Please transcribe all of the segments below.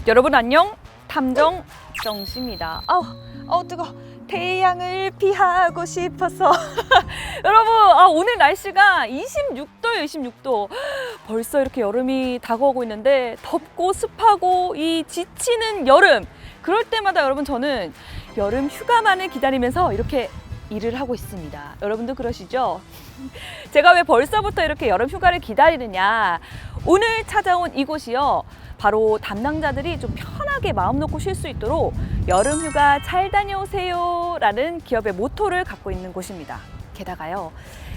여러분 안녕, 탐정 정씨입니다. 아우 뜨거. 태양을 피하고 싶어서 여러분 오늘 날씨가 26도예요. 26도. 벌써 이렇게 여름이 다가오고 있는데 덥고 습하고 이 지치는 여름, 그럴 때마다 여러분 저는 여름 휴가만을 기다리면서 이렇게 일을 하고 있습니다. 여러분도 그러시죠? 제가 왜 벌써부터 이렇게 여름 휴가를 기다리느냐, 오늘 찾아온 이곳이요, 바로 담당자들이 좀 편하게 마음 놓고 쉴 수 있도록 여름 휴가 잘 다녀오세요 라는 기업의 모토를 갖고 있는 곳입니다. 게다가요,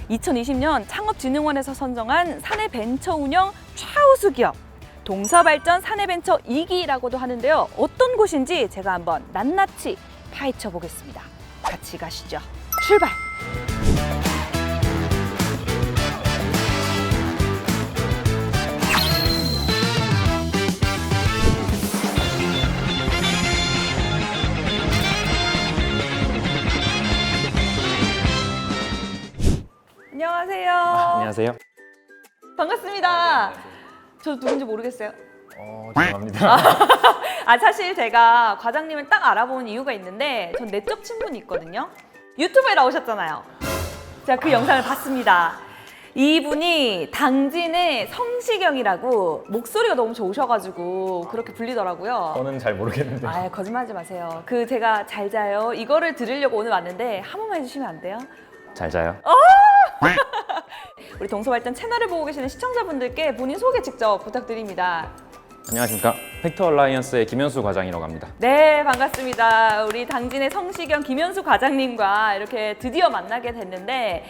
2020년 창업진흥원에서 선정한 사내벤처 운영 최우수 기업, 동서발전 사내벤처 2기라고도 하는데요. 어떤 곳인지 제가 한번 낱낱이 파헤쳐 보겠습니다. 같이 가시죠. 출발! 안녕하세요. 안녕하세요. 반갑습니다. 저 누군지 모르겠어요. 죄송합니다. 사실 제가 과장님을 딱 알아본 이유가 있는데, 전 내적 친분이 있거든요. 유튜브에 나오셨잖아요. 제가 그 영상을 봤습니다. 이분이 당진의 성시경이라고, 목소리가 너무 좋으셔가지고 그렇게 불리더라고요. 저는 잘 모르겠는데. 거짓말하지 마세요. 제가 잘 자요 이거를 들으려고 오늘 왔는데 한 번만 해주시면 안 돼요? 잘 자요. 우리 동서발전 채널을 보고 계시는 시청자분들께 본인 소개 직접 부탁드립니다. 안녕하십니까. 팩터 얼라이언스의 김현수 과장이라고 합니다. 네, 반갑습니다. 우리 당진의 성시경 김현수 과장님과 이렇게 드디어 만나게 됐는데,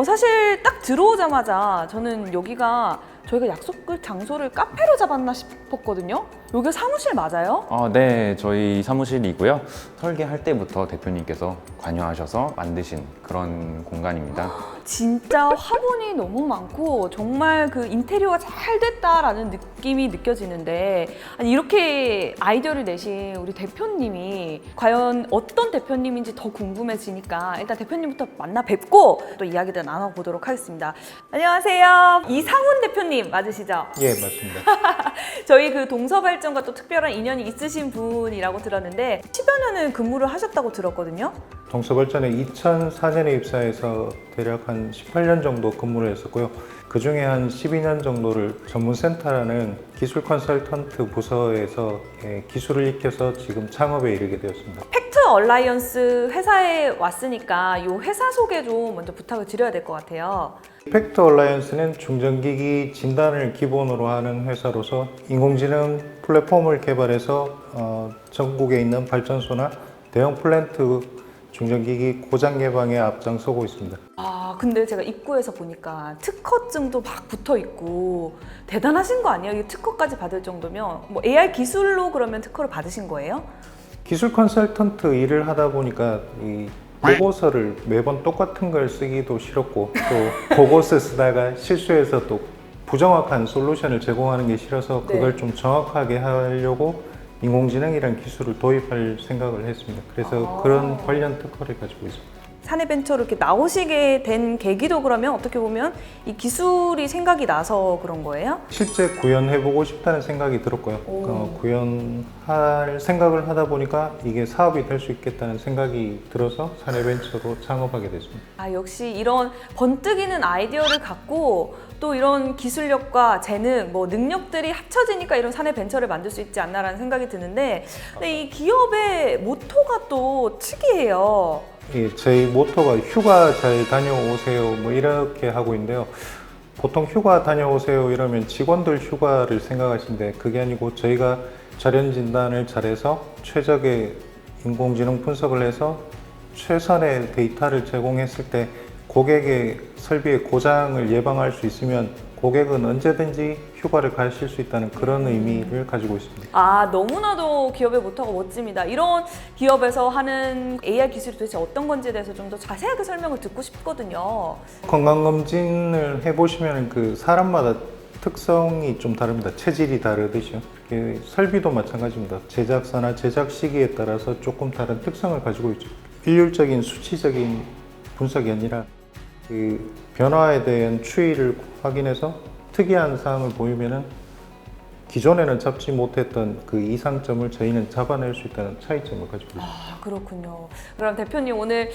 사실 딱 들어오자마자 저는 여기가 저희가 약속을 장소를 카페로 잡았나 싶었거든요. 여기가 사무실 맞아요? 네, 저희 사무실이고요. 설계할 때부터 대표님께서 관여하셔서 만드신 그런 공간입니다. 진짜 화분이 너무 많고 정말 그 인테리어가 잘 됐다라는 느낌이 느껴지는데, 아니, 이렇게 아이디어를 내신 우리 대표님이 과연 어떤 대표님인지 더 궁금해지니까 일단 대표님부터 만나 뵙고 또 이야기를 나눠보도록 하겠습니다. 안녕하세요. 이상훈 대표님 맞으시죠? 예, 맞습니다. 저희 그 동서발전과 또 특별한 인연이 있으신 분이라고 들었는데 10여 년을 근무를 하셨다고 들었거든요. 동서발전에 2004년에 입사해서 대략 한 18년 정도 근무를 했었고요. 그 중에 한 12년 정도를 전문센터라는 기술 컨설턴트 부서에서 기술을 익혀서 지금 창업에 이르게 되었습니다. 팩트 얼라이언스 회사에 왔으니까 이 회사 소개 좀 먼저 부탁을 드려야 될 것 같아요. 팩터 얼라이언스는 중전기기 진단을 기본으로 하는 회사로서 인공지능 플랫폼을 개발해서 전국에 있는 발전소나 대형 플랜트 중전기기 고장 예방에 앞장서고 있습니다. 근데 제가 입구에서 보니까 특허증도 막 붙어 있고 대단하신 거 아니에요? 이 특허까지 받을 정도면 뭐 AI 기술로 그러면 특허를 받으신 거예요? 기술 컨설턴트 일을 하다 보니까 이 보고서를 매번 똑같은 걸 쓰기도 싫었고, 또 보고서 쓰다가 실수해서 또 부정확한 솔루션을 제공하는 게 싫어서 그걸 좀 정확하게 하려고 인공지능이라는 기술을 도입할 생각을 했습니다. 그래서 그런 관련 특허를 가지고 있습니다. 사내벤처로 이렇게 나오시게 된 계기도 그러면 어떻게 보면 이 기술이 생각이 나서 그런 거예요? 실제 구현해보고 싶다는 생각이 들었고요. 구현할 생각을 하다 보니까 이게 사업이 될 수 있겠다는 생각이 들어서 사내벤처로 창업하게 됐습니다. 역시 이런 번뜩이는 아이디어를 갖고 또 이런 기술력과 재능, 능력들이 합쳐지니까 이런 사내벤처를 만들 수 있지 않나라는 생각이 드는데, 근데 이 기업의 모토가 또 특이해요. 저희 모토가 휴가 잘 다녀오세요 이렇게 하고 있는데요. 보통 휴가 다녀오세요 이러면 직원들 휴가를 생각하시는데 그게 아니고 저희가 자연 진단을 잘해서 최적의 인공지능 분석을 해서 최선의 데이터를 제공했을 때 고객의 설비의 고장을 예방할 수 있으면 고객은 언제든지 휴가를 가실 수 있다는 그런 의미를 가지고 있습니다. 너무나도 기업의 모토가 멋집니다. 이런 기업에서 하는 AI 기술이 도대체 어떤 건지에 대해서 좀 더 자세하게 설명을 듣고 싶거든요. 건강검진을 해보시면 그 사람마다 특성이 좀 다릅니다. 체질이 다르듯이요. 설비도 마찬가지입니다. 제작사나 제작 시기에 따라서 조금 다른 특성을 가지고 있죠. 일률적인 수치적인 분석이 아니라 그 변화에 대한 추이를 확인해서 특이한 사항을 보이면은 기존에는 잡지 못했던 그 이상점을 저희는 잡아낼 수 있다는 차이점을 가지고 있습니다. 아, 그렇군요. 그럼 대표님 오늘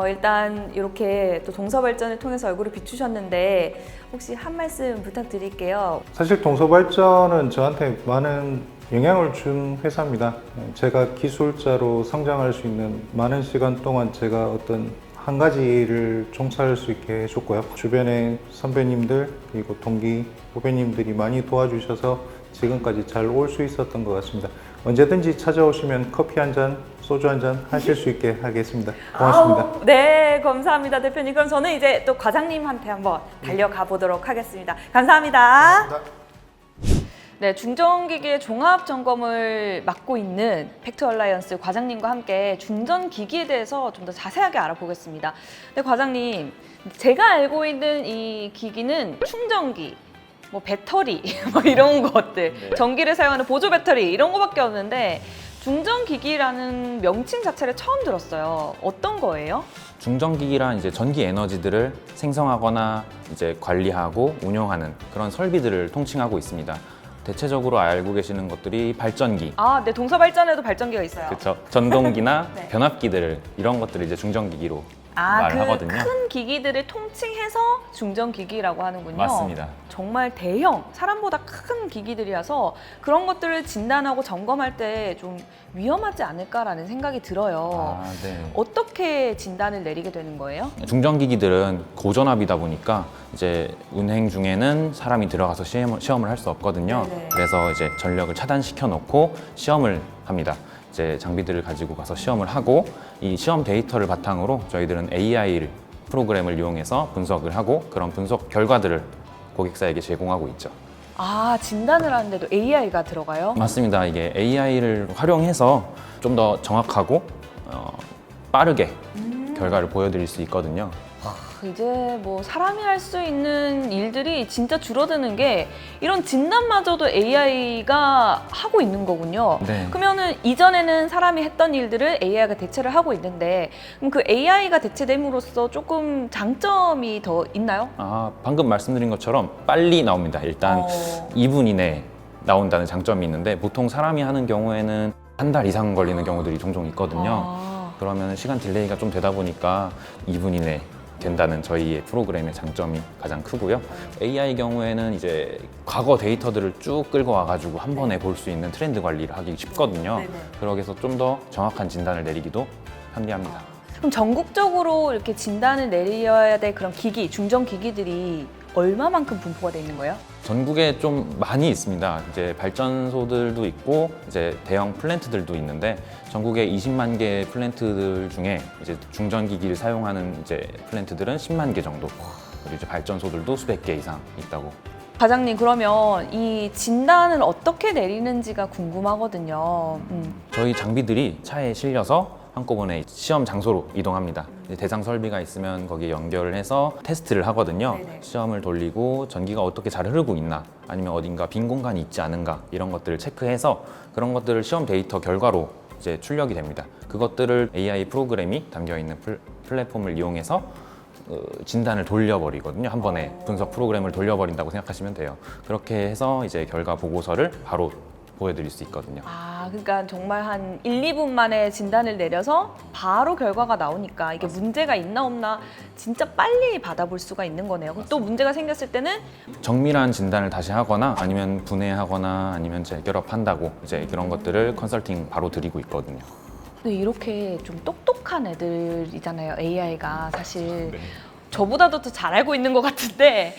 일단 이렇게 또 동서발전을 통해서 얼굴을 비추셨는데 혹시 한 말씀 부탁드릴게요. 사실 동서발전은 저한테 많은 영향을 준 회사입니다. 제가 기술자로 성장할 수 있는 많은 시간 동안 제가 어떤 한 가지를 종사할 수 있게 해줬고요. 주변의 선배님들 그리고 동기 후배님들이 많이 도와주셔서 지금까지 잘 올 수 있었던 것 같습니다. 언제든지 찾아오시면 커피 한 잔, 소주 한 잔 하실 수 있게 하겠습니다. 고맙습니다. 아우, 네, 감사합니다, 대표님. 그럼 저는 이제 또 과장님한테 한번 달려가 보도록 하겠습니다. 감사합니다. 네, 중전기기의 종합 점검을 맡고 있는 팩트얼라이언스 과장님과 함께 중전기기에 대해서 좀 더 자세하게 알아보겠습니다. 네, 과장님, 제가 알고 있는 이 기기는 충전기, 뭐 배터리, 뭐 이런 것들, 네. 전기를 사용하는 보조 배터리 이런 거밖에 없는데 중전기기라는 명칭 자체를 처음 들었어요. 어떤 거예요? 중전기기란 이제 전기 에너지들을 생성하거나 이제 관리하고 운영하는 그런 설비들을 통칭하고 있습니다. 대체적으로 알고 계시는 것들이 발전기, 아, 네, 동서발전에도 발전기가 있어요. 그렇죠. 전동기나 네. 변압기들을 이런 것들을 이제 중전기기로 아, 말을 하거든요. 그 큰 기기들을 통칭해서 중전기기라고 하는군요. 맞습니다. 정말 대형, 사람보다 큰 기기들이라서 그런 것들을 진단하고 점검할 때 좀 위험하지 않을까라는 생각이 들어요. 아, 네. 어떻게 진단을 내리게 되는 거예요? 중전기기들은 고전압이다 보니까 이제 운행 중에는 사람이 들어가서 시험을 할 수 없거든요. 네네. 그래서 이제 전력을 차단시켜 놓고 시험을 합니다. 이제 장비들을 가지고 가서 시험을 하고 이 시험 데이터를 바탕으로 저희들은 AI 프로그램을 이용해서 분석을 하고 그런 분석 결과들을 고객사에게 제공하고 있죠. 아, 진단을 하는데도 AI가 들어가요? 맞습니다. 이게 AI를 활용해서 좀 더 정확하고 빠르게 결과를 보여드릴 수 있거든요. 이제 뭐 사람이 할 수 있는 일들이 진짜 줄어드는 게 이런 진단마저도 AI가 하고 있는 거군요. 네. 그러면은 이전에는 사람이 했던 일들을 AI가 대체를 하고 있는데 그럼 그 AI가 대체됨으로써 조금 장점이 더 있나요? 아, 방금 말씀드린 것처럼 빨리 나옵니다. 일단 2분 이내에 나온다는 장점이 있는데 보통 사람이 하는 경우에는 한 달 이상 걸리는 경우들이 종종 있거든요. 그러면 시간 딜레이가 좀 되다 보니까 2분 이내 된다는 저희의 프로그램의 장점이 가장 크고요. AI 경우에는 이제 과거 데이터들을 쭉 끌고 와가지고 한 번에 볼 수 있는 트렌드 관리를 하기 쉽거든요. 네네. 그러기 위해서 좀 더 정확한 진단을 내리기도 편리합니다. 그럼 전국적으로 이렇게 진단을 내려야 될 그런 기기, 중전 기기들이 얼마만큼 분포가 돼 있는 거예요? 전국에 좀 많이 있습니다. 이제 발전소들도 있고 이제 대형 플랜트들도 있는데 전국에 20만 개 플랜트들 중에 이제 중전기기를 사용하는 이제 플랜트들은 10만 개 정도. 그리고 이제 발전소들도 수백 개 이상 있다고. 과장님, 그러면 이 진단을 어떻게 내리는지가 궁금하거든요. 저희 장비들이 차에 실려서 한꺼번에 시험 장소로 이동합니다. 이제 대상 설비가 있으면 거기에 연결을 해서 테스트를 하거든요. 네네. 시험을 돌리고 전기가 어떻게 잘 흐르고 있나 아니면 어딘가 빈 공간이 있지 않은가 이런 것들을 체크해서 그런 것들을 시험 데이터 결과로 이제 출력이 됩니다. 그것들을 AI 프로그램이 담겨 있는 플랫폼을 이용해서 진단을 돌려버리거든요. 한 번에 분석 프로그램을 돌려버린다고 생각하시면 돼요. 그렇게 해서 이제 결과 보고서를 바로 보여드릴 수 있거든요. 아, 그러니까 정말 한 1, 2분 만에 진단을 내려서 바로 결과가 나오니까 이게 문제가 있나 없나 진짜 빨리 받아볼 수가 있는 거네요. 그럼 또 문제가 생겼을 때는 정밀한 진단을 다시 하거나 아니면 분해하거나 아니면 재결합한다고 이제 그런 것들을 컨설팅 바로 드리고 있거든요. 근데 이렇게 좀 똑똑한 애들이잖아요. AI가 사실 저보다도 더 잘 알고 있는 것 같은데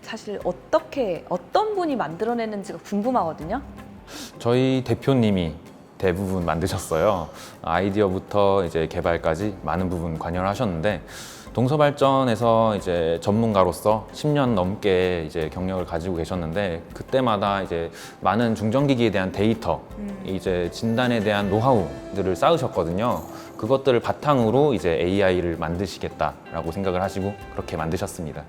사실 어떤 분이 만들어내는지가 궁금하거든요. 저희 대표님이 대부분 만드셨어요. 아이디어부터 이제 개발까지 많은 부분 관여를 하셨는데 동서발전에서 이제 전문가로서 10년 넘게 이제 경력을 가지고 계셨는데 그때마다 이제 많은 중전기기에 대한 데이터, 이제 진단에 대한 노하우들을 쌓으셨거든요. 그것들을 바탕으로 이제 AI를 만드시겠다라고 생각을 하시고 그렇게 만드셨습니다.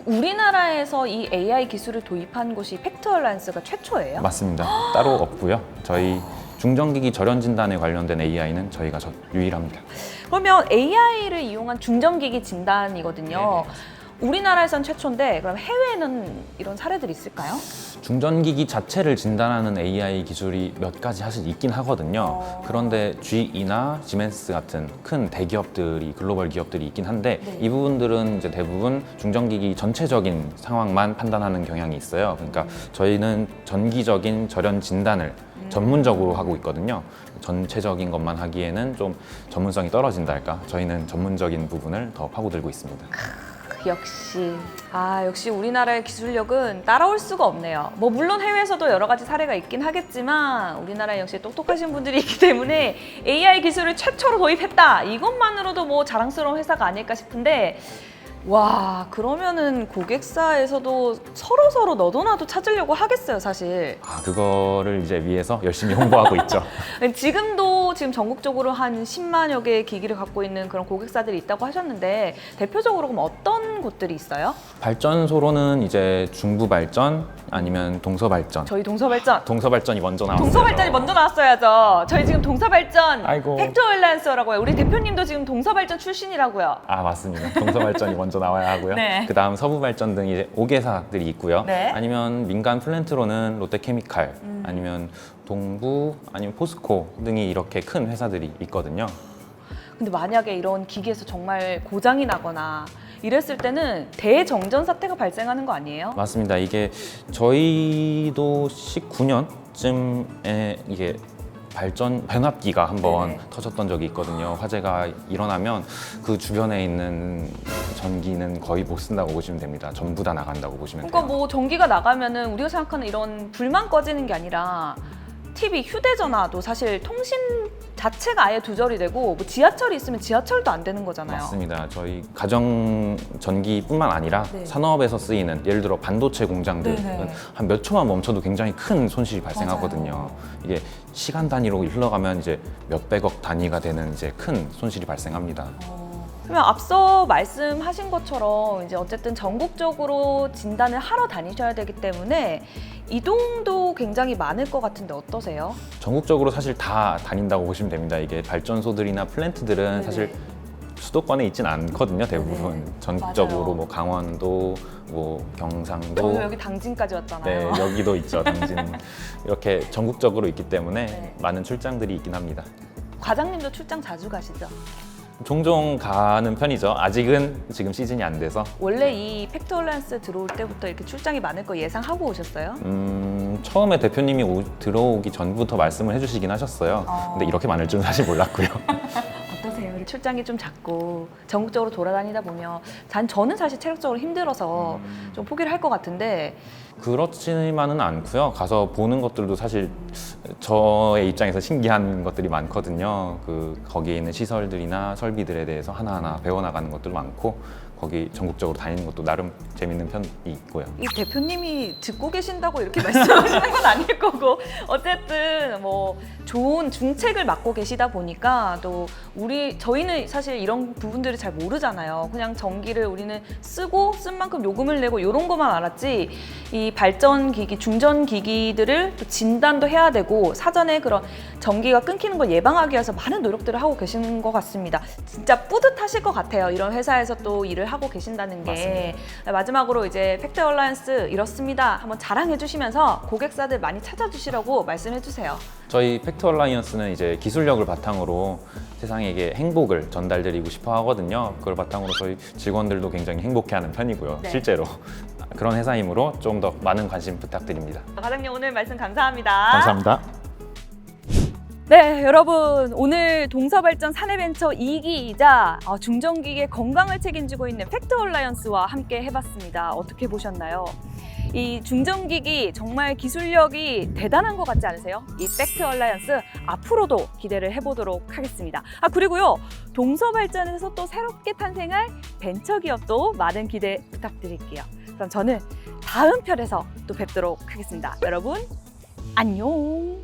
우리나라에서 이 AI 기술을 도입한 곳이 팩트얼라이언스가 최초예요? 맞습니다. 따로 없고요. 저희 중전기기 절연 진단에 관련된 AI는 저희가 유일합니다. 그러면 AI를 이용한 중전기기 진단이거든요. 우리나라에선 최초인데 그럼 해외에는 이런 사례들이 있을까요? 중전기기 자체를 진단하는 AI 기술이 몇 가지 사실 있긴 하거든요. 그런데 GE나 시멘스 같은 큰 대기업들이 글로벌 기업들이 있긴 한데 네. 이 부분들은 이제 대부분 중전기기 전체적인 상황만 판단하는 경향이 있어요. 그러니까 저희는 전기적인 절연 진단을 전문적으로 하고 있거든요. 전체적인 것만 하기에는 좀 전문성이 떨어진다 할까? 저희는 전문적인 부분을 더 파고들고 있습니다. 역시 우리나라의 기술력은 따라올 수가 없네요. 뭐 물론 해외에서도 여러 가지 사례가 있긴 하겠지만 우리나라에 역시 똑똑하신 분들이 있기 때문에 AI 기술을 최초로 도입했다. 이것만으로도 뭐 자랑스러운 회사가 아닐까 싶은데 와, 그러면은 고객사에서도 서로 너도 나도 찾으려고 하겠어요, 사실. 그거를 이제 위해서 열심히 홍보하고 있죠. 지금도 지금 전국적으로 한 10만여 개의 기기를 갖고 있는 그런 고객사들이 있다고 하셨는데 대표적으로 그럼 어떤 곳들이 있어요? 발전소로는 이제 중부발전 아니면 동서발전. 저희 동서발전. 동서발전이 먼저 나왔어요. 동서발전이 먼저 나왔어야죠. 저희 지금 동서발전 아이고. 팩트얼라이언스라고 해요. 우리 대표님도 지금 동서발전 출신이라고요. 맞습니다. 동서발전이 먼저 나와야 하고요. 네. 그 다음 서부발전 등 이제 5개사들이 있고요. 네. 아니면 민간 플랜트로는 롯데케미칼, 아니면 동부, 아니면 포스코 등이 이렇게 큰 회사들이 있거든요. 근데 만약에 이런 기기에서 정말 고장이 나거나 이랬을 때는 대정전 사태가 발생하는 거 아니에요? 맞습니다. 이게 저희도 19년쯤에 이게 변압기가 한번 네네. 터졌던 적이 있거든요. 화재가 일어나면 그 주변에 있는 전기는 거의 못 쓴다고 보시면 됩니다. 전부 다 나간다고 보시면 그러니까 돼요. 뭐 전기가 나가면은 우리가 생각하는 이런 불만 꺼지는 게 아니라 TV, 휴대전화도 사실 통신 자체가 아예 두절이 되고 뭐 지하철이 있으면 지하철도 안 되는 거잖아요. 맞습니다. 저희 가정 전기뿐만 아니라 네. 산업에서 쓰이는 예를 들어 반도체 공장들은 네네. 한 몇 초만 멈춰도 굉장히 큰 손실이 발생하거든요. 맞아요. 이게 시간 단위로 흘러가면 이제 몇백억 단위가 되는 이제 큰 손실이 발생합니다. 그러면 앞서 말씀하신 것처럼 이제 어쨌든 전국적으로 진단을 하러 다니셔야 되기 때문에 이동도 굉장히 많을 것 같은데 어떠세요? 전국적으로 사실 다 다닌다고 보시면 됩니다. 이게 발전소들이나 플랜트들은 네네. 사실 수도권에 있진 않거든요. 대부분 네네. 전국적으로 맞아요. 뭐 강원도, 뭐 경상도, 저희 여기 당진까지 네, 왔잖아요. 여기도 있죠. 당진 이렇게 전국적으로 있기 때문에 네. 많은 출장들이 있긴 합니다. 과장님도 출장 자주 가시죠? 종종 가는 편이죠. 아직은 지금 시즌이 안 돼서. 원래 이 팩트얼라이언스 들어올 때부터 이렇게 출장이 많을 거 예상하고 오셨어요? 처음에 대표님이 들어오기 전부터 말씀을 해주시긴 하셨어요. 근데 이렇게 많을 줄은 사실 몰랐고요. 어떠세요? 출장이 좀 작고 전국적으로 돌아다니다 보면 저는 사실 체력적으로 힘들어서 좀 포기를 할 것 같은데 그렇지만은 않고요. 가서 보는 것들도 사실 저의 입장에서 신기한 것들이 많거든요. 거기에 있는 시설들이나 설비들에 대해서 하나하나 배워나가는 것도 많고 거기 전국적으로 다니는 것도 나름 재밌는 편이 있고요. 이 대표님이 듣고 계신다고 이렇게 말씀하시는 건 아닐 거고 어쨌든 뭐 좋은 중책을 맡고 계시다 보니까 또 저희는 사실 이런 부분들을 잘 모르잖아요. 그냥 전기를 우리는 쓰고 쓴 만큼 요금을 내고 이런 것만 알았지 이 발전기기, 중전기기들을 또 진단도 해야 되고 사전에 그런 전기가 끊기는 걸 예방하기 위해서 많은 노력들을 하고 계시는 것 같습니다. 진짜 뿌듯하실 것 같아요. 이런 회사에서 또 일을 하고 계신다는 게. 맞습니다. 마지막으로 이제 팩트얼라이언스 이렇습니다. 한번 자랑해 주시면서 고객사들 많이 찾아주시라고 말씀해 주세요. 저희 팩트얼라이언스는 이제 기술력을 바탕으로 세상에게 행복을 전달드리고 싶어 하거든요. 그걸 바탕으로 저희 직원들도 굉장히 행복해하는 편이고요. 네. 실제로 그런 회사이므로 좀 더 많은 관심 부탁드립니다. 과장님 오늘 말씀 감사합니다. 감사합니다. 네, 여러분 오늘 동서발전 사내벤처 2기이자 중전기기의 건강을 책임지고 있는 팩트얼라이언스와 함께 해봤습니다. 어떻게 보셨나요? 이 중전기기 정말 기술력이 대단한 것 같지 않으세요? 이 팩트얼라이언스 앞으로도 기대를 해보도록 하겠습니다. 그리고요 동서발전에서 또 새롭게 탄생할 벤처기업도 많은 기대 부탁드릴게요. 그럼 저는 다음 편에서 또 뵙도록 하겠습니다. 여러분 안녕.